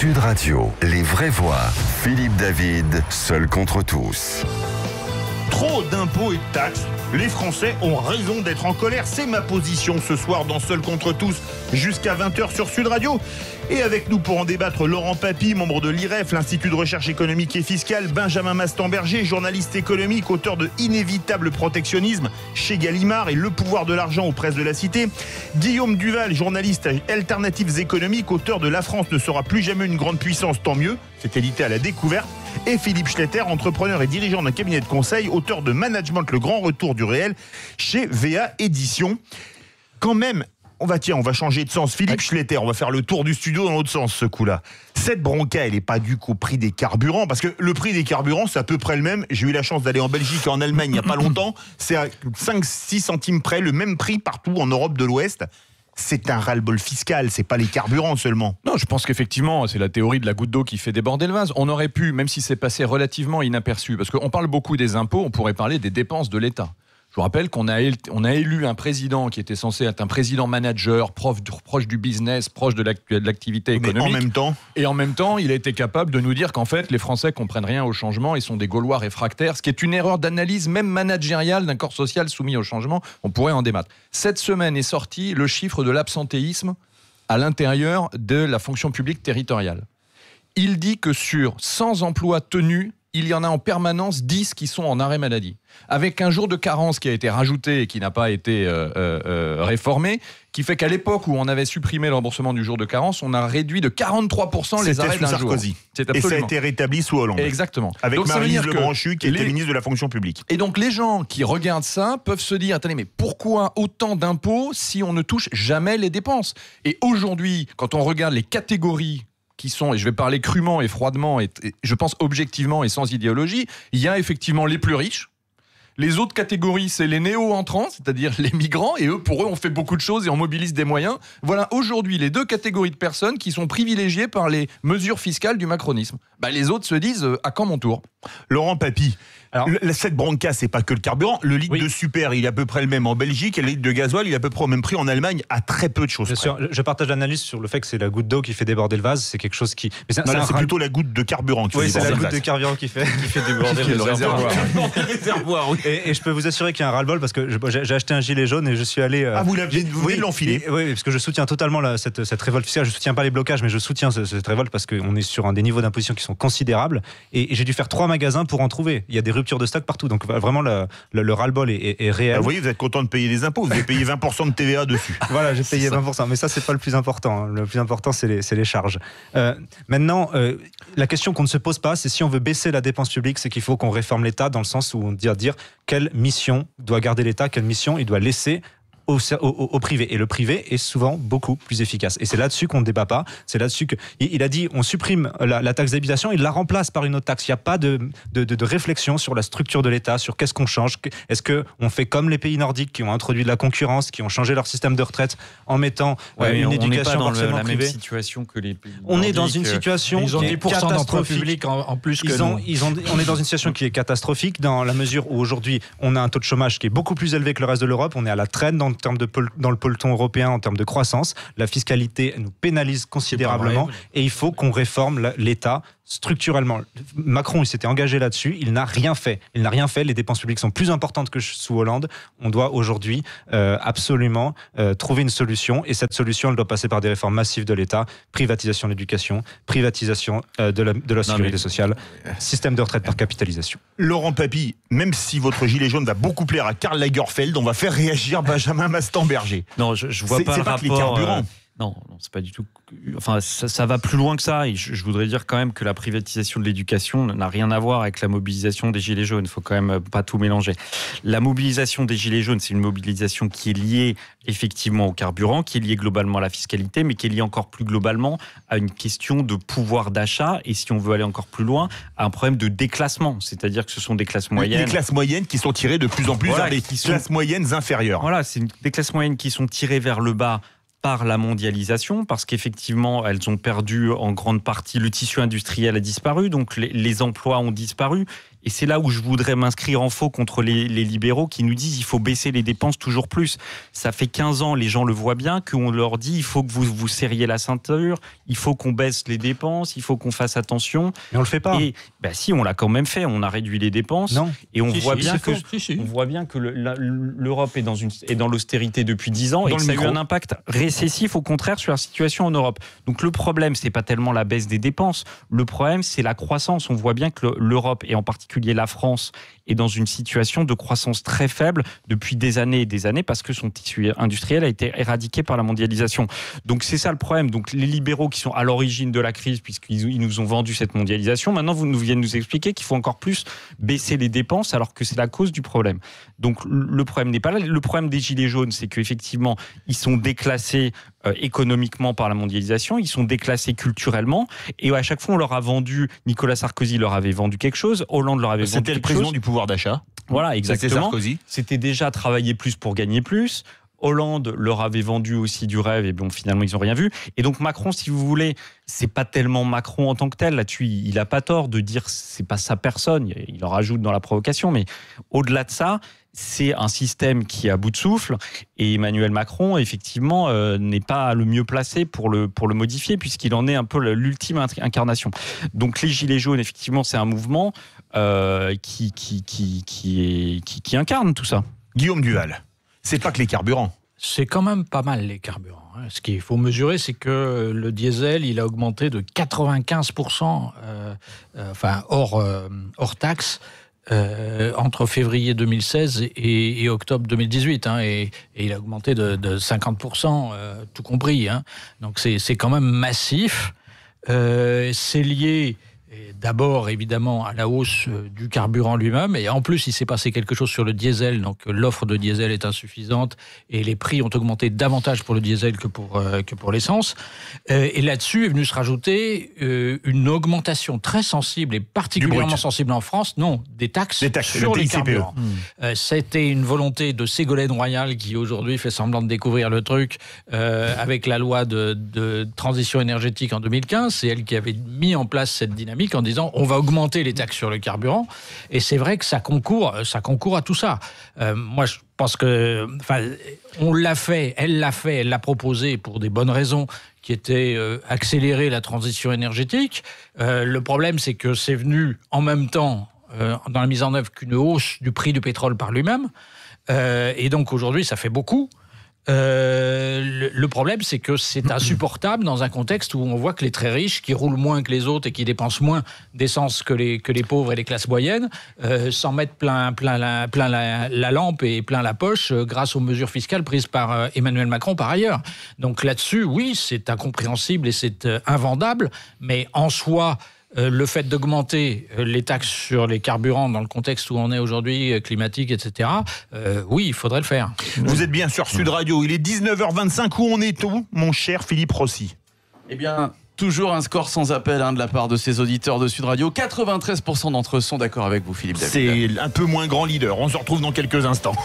Sud Radio, les vraies voix. Philippe David, seul contre tous. Trop d'impôts et de taxes. Les Français ont raison d'être en colère. C'est ma position ce soir dans Seul contre tous, jusqu'à 20h sur Sud Radio. Et avec nous pour en débattre, Laurent Papy, membre de l'IREF, l'Institut de recherche économique et fiscale, Benjamin Mastemberger, journaliste économique, auteur de Inévitable protectionnisme chez Gallimard et Le pouvoir de l'argent aux presses de la Cité, Guillaume Duval, journaliste à Alternatives économiques, auteur de La France ne sera plus jamais une grande puissance, tant mieux, c'est édité à La Découverte, et Philippe Schletter, entrepreneur et dirigeant d'un cabinet de conseil, auteur de Management, le grand retour du réel chez VA Éditions. Quand même, on va changer de sens. Philippe Schletter, on va faire le tour du studio dans l'autre sens ce coup-là. Cette bronca, elle n'est pas due qu'au prix des carburants, parce que le prix des carburants, c'est à peu près le même. J'ai eu la chance d'aller en Belgique et en Allemagne il n'y a pas longtemps. C'est à 5-6 centimes près, le même prix partout en Europe de l'Ouest. C'est un ras-le-bol fiscal, c'est pas les carburants seulement. Non, je pense qu'effectivement, c'est la théorie de la goutte d'eau qui fait déborder le vase. On aurait pu, même si c'est passé relativement inaperçu, parce qu'on parle beaucoup des impôts, on pourrait parler des dépenses de l'État. Je vous rappelle qu'on a élu un président qui était censé être un président manager, proche du business, proche de l'activité économique. Et en même temps, il a été capable de nous dire qu'en fait, les Français comprennent rien au changement, ils sont des Gaulois réfractaires, ce qui est une erreur d'analyse même managériale d'un corps social soumis au changement. On pourrait en débattre. Cette semaine est sorti le chiffre de l'absentéisme à l'intérieur de la fonction publique territoriale. Il dit que sur 100 emplois tenus, il y en a en permanence 10 qui sont en arrêt maladie. Avec un jour de carence qui a été rajouté et qui n'a pas été réformé, qui fait qu'à l'époque où on avait supprimé le remboursement du jour de carence, on a réduit de 43% les arrêts d'un jour. Sarkozy. Et ça a été rétabli sous Hollande. Exactement. Avec Maryse Lebranchu qui était ministre de la fonction publique. Et donc les gens qui regardent ça peuvent se dire, attendez, mais pourquoi autant d'impôts si on ne touche jamais les dépenses ? Et aujourd'hui, quand on regarde les catégories qui sont, et je vais parler crûment et froidement, et je pense objectivement et sans idéologie, il y a effectivement les plus riches. Les autres catégories, c'est les néo-entrants, c'est-à-dire les migrants, et pour eux, on fait beaucoup de choses et on mobilise des moyens. Voilà aujourd'hui les deux catégories de personnes qui sont privilégiées par les mesures fiscales du macronisme. Les autres se disent, à quand mon tour ? Laurent Papy, cette bronca, c'est pas que le carburant. Le litre de super, il est à peu près le même en Belgique, et le litre de gasoil, il est à peu près au même prix en Allemagne, à très peu de choses. Bien sûr, je partage l'analyse sur le fait que c'est la goutte d'eau qui fait déborder le vase. C'est quelque chose qui. Mais c'est plutôt la goutte de carburant qui fait déborder le vase. Oui, c'est la goutte de carburant qui fait déborder le réservoir. Et je peux vous assurer qu'il y a un ras-le-bol parce que j'ai acheté un gilet jaune et je suis allé. Vous venez de l'enfiler. Oui, parce que je soutiens totalement cette révolte fiscale. Je soutiens pas les blocages, mais je soutiens cette révolte parce qu'on est sur des niveaux d'imposition qui sont considérables. Et j'ai dû faire 3 magasins pour en trouver. Il y a des ruptures de stock partout. Donc vraiment, le ras-le-bol est réel. Vous voyez, vous êtes content de payer des impôts. Vous avez payé 20% de TVA dessus. Voilà, j'ai payé 20%. Mais ça, c'est pas le plus important. Le plus important, c'est les charges. Maintenant, la question qu'on ne se pose pas, c'est si on veut baisser la dépense publique, c'est qu'il faut qu'on réforme l'État dans le sens où on doit dire quelle mission doit garder l'État, quelle mission il doit laisser au privé. Et le privé est souvent beaucoup plus efficace. Et c'est là-dessus qu'on ne débat pas. C'est là-dessus qu'il a dit on supprime la taxe d'habitation, il la remplace par une autre taxe. Il n'y a pas de réflexion sur la structure de l'État, sur qu'est-ce qu'on change. Est-ce qu'on fait comme les pays nordiques qui ont introduit de la concurrence, qui ont changé leur système de retraite en mettant une éducation partiellement privée. On n'est pas dans la même situation que les pays nordiques. On est dans une situation qui est catastrophique. Public en plus que nous. On est dans une situation qui est catastrophique dans la mesure où aujourd'hui on a un taux de chômage qui est beaucoup plus élevé que le reste de l'Europe. On est à la traîne dans le peloton européen en termes de croissance. La fiscalité nous pénalise considérablement et il faut qu'on réforme l'État structurellement. Macron, il s'était engagé là-dessus, il n'a rien fait. Les dépenses publiques sont plus importantes que sous Hollande. On doit aujourd'hui absolument trouver une solution et cette solution, elle doit passer par des réformes massives de l'État, privatisation de l'éducation, privatisation de la sécurité sociale, système de retraite par capitalisation. Laurent Papy, même si votre gilet jaune va beaucoup plaire à Karl Lagerfeld, on va faire réagir Benjamin Mastemberger. Non, je vois pas le rapport. Que les carburants. Non, c'est pas du tout. Enfin, ça va plus loin que ça. Et je voudrais dire quand même que la privatisation de l'éducation n'a rien à voir avec la mobilisation des Gilets jaunes. Il faut quand même pas tout mélanger. La mobilisation des Gilets jaunes, c'est une mobilisation qui est liée effectivement au carburant, qui est liée globalement à la fiscalité, mais qui est liée encore plus globalement à une question de pouvoir d'achat. Et si on veut aller encore plus loin, à un problème de déclassement. C'est-à-dire que ce sont des classes moyennes. Des classes moyennes qui sont tirées de plus en plus vers des classes moyennes inférieures. Voilà, c'est des classes moyennes qui sont tirées vers le bas par la mondialisation, parce qu'effectivement, elles ont perdu en grande partie, le tissu industriel a disparu, donc les emplois ont disparu. Et c'est là où je voudrais m'inscrire en faux contre les libéraux qui nous disent il faut baisser les dépenses toujours plus. Ça fait 15 ans, les gens le voient bien, qu'on leur dit il faut que vous serriez la ceinture, il faut qu'on baisse les dépenses, il faut qu'on fasse attention. Mais on le fait pas. Et si, on l'a quand même fait, on a réduit les dépenses. Non. Et on voit bien que l'Europe est dans l'austérité depuis 10 ans et que ça a eu un impact récessif au contraire sur la situation en Europe. Donc le problème, c'est pas tellement la baisse des dépenses, le problème c'est la croissance. On voit bien que l'Europe et en particulier la France est dans une situation de croissance très faible depuis des années et des années parce que son tissu industriel a été éradiqué par la mondialisation. Donc c'est ça le problème. Donc les libéraux qui sont à l'origine de la crise puisqu'ils nous ont vendu cette mondialisation, maintenant vous viennent nous expliquer qu'il faut encore plus baisser les dépenses alors que c'est la cause du problème. Donc le problème n'est pas là. Le problème des gilets jaunes, c'est qu'effectivement ils sont déclassés économiquement par la mondialisation, ils sont déclassés culturellement et à chaque fois on leur a vendu, Nicolas Sarkozy leur avait vendu quelque chose, Hollande leur avait vendu quelque chose. C'était le président du pouvoir d'achat. Voilà, exactement. Sarkozy. C'était déjà travailler plus pour gagner plus. Hollande leur avait vendu aussi du rêve et bon, finalement, ils n'ont rien vu. Et donc, Macron, si vous voulez, c'est pas tellement Macron en tant que tel. Là-dessus, il a pas tort de dire c'est pas sa personne. Il en rajoute dans la provocation. Mais au-delà de ça, c'est un système qui est à bout de souffle. Et Emmanuel Macron, effectivement, n'est pas le mieux placé pour le modifier puisqu'il en est un peu l'ultime incarnation. Donc, les Gilets jaunes, effectivement, c'est un mouvement qui incarne tout ça. Guillaume Duval. C'est pas que les carburants. C'est quand même pas mal les carburants. Ce qu'il faut mesurer, c'est que le diesel, il a augmenté de 95%, hors taxe, entre février 2016 et octobre 2018. Et il a augmenté de 50%, tout compris. Donc c'est quand même massif. C'est lié... Et d'abord, évidemment, à la hausse du carburant lui-même. Et en plus, il s'est passé quelque chose sur le diesel. Donc, l'offre de diesel est insuffisante et les prix ont augmenté davantage pour le diesel que pour l'essence. Et là-dessus est venu se rajouter une augmentation très sensible et particulièrement sensible en France, des taxes sur les carburants. C'était une volonté de Ségolène Royal qui, aujourd'hui, fait semblant de découvrir le truc avec la loi de transition énergétique en 2015. C'est elle qui avait mis en place cette dynamique en disant on va augmenter les taxes sur le carburant, et c'est vrai que ça concourt à tout ça. Moi je pense que on l'a fait, elle l'a proposé pour des bonnes raisons qui étaient accélérer la transition énergétique. Le problème c'est que c'est venu en même temps dans la mise en œuvre qu'une hausse du prix du pétrole par lui-même, et donc aujourd'hui ça fait beaucoup. Le problème, c'est que c'est insupportable dans un contexte où on voit que les très riches, qui roulent moins que les autres et qui dépensent moins d'essence que les pauvres et les classes moyennes, s'en mettent plein la lampe et plein la poche grâce aux mesures fiscales prises par Emmanuel Macron par ailleurs. Donc là-dessus, oui, c'est incompréhensible et c'est invendable, mais en soi... le fait d'augmenter les taxes sur les carburants dans le contexte où on est aujourd'hui, climatique, etc., oui, il faudrait le faire. Vous êtes bien sur Sud Radio, il est 19h25, où on est où, mon cher Philippe Rossi? Eh bien, toujours un score sans appel de la part de ces auditeurs de Sud Radio. 93% d'entre eux sont d'accord avec vous, Philippe David. C'est un peu moins grand leader, on se retrouve dans quelques instants.